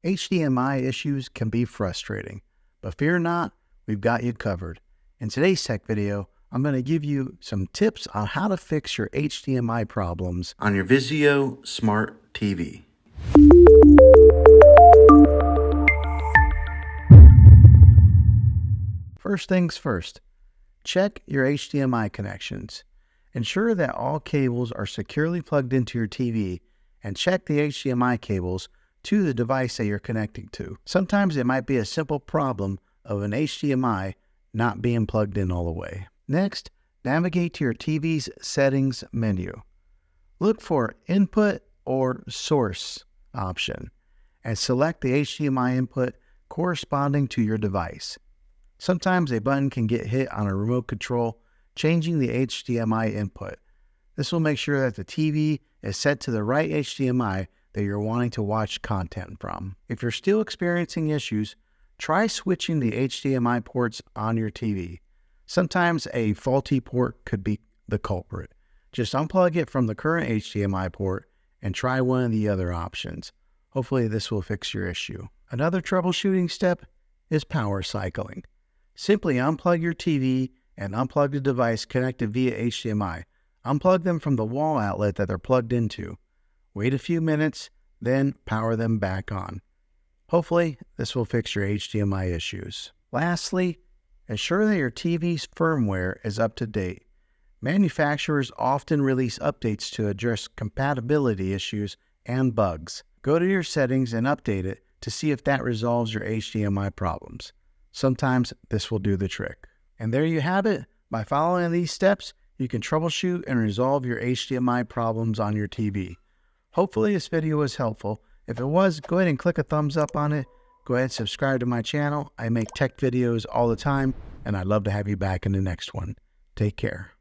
HDMI issues can be frustrating, but fear not, we've got you covered. In today's tech video, I'm going to give you some tips on how to fix your HDMI problems on your Vizio Smart TV. First things first, check your HDMI connections. Ensure that all cables are securely plugged into your TV and check the HDMI cables to the device that you're connecting to. Sometimes it might be a simple problem of an HDMI not being plugged in all the way. Next, navigate to your TV's settings menu. Look for Input or Source option and select the HDMI input corresponding to your device. Sometimes a button can get hit on a remote control, changing the HDMI input. This will make sure that the TV is set to the right HDMI that you're wanting to watch content from. If you're still experiencing issues, try switching the HDMI ports on your TV. Sometimes a faulty port could be the culprit. Just unplug it from the current HDMI port and try one of the other options. Hopefully this will fix your issue. Another troubleshooting step is power cycling. Simply unplug your TV and unplug the device connected via HDMI. Unplug them from the wall outlet that they're plugged into. Wait a few minutes, then power them back on. Hopefully, this will fix your HDMI issues. Lastly, ensure that your TV's firmware is up to date. Manufacturers often release updates to address compatibility issues and bugs. Go to your settings and update it to see if that resolves your HDMI problems. Sometimes this will do the trick. And there you have it. By following these steps, you can troubleshoot and resolve your HDMI problems on your TV. Hopefully this video was helpful. If it was, go ahead and click a thumbs up on it. Go ahead and subscribe to my channel. I make tech videos all the time, and I'd love to have you back in the next one. Take care.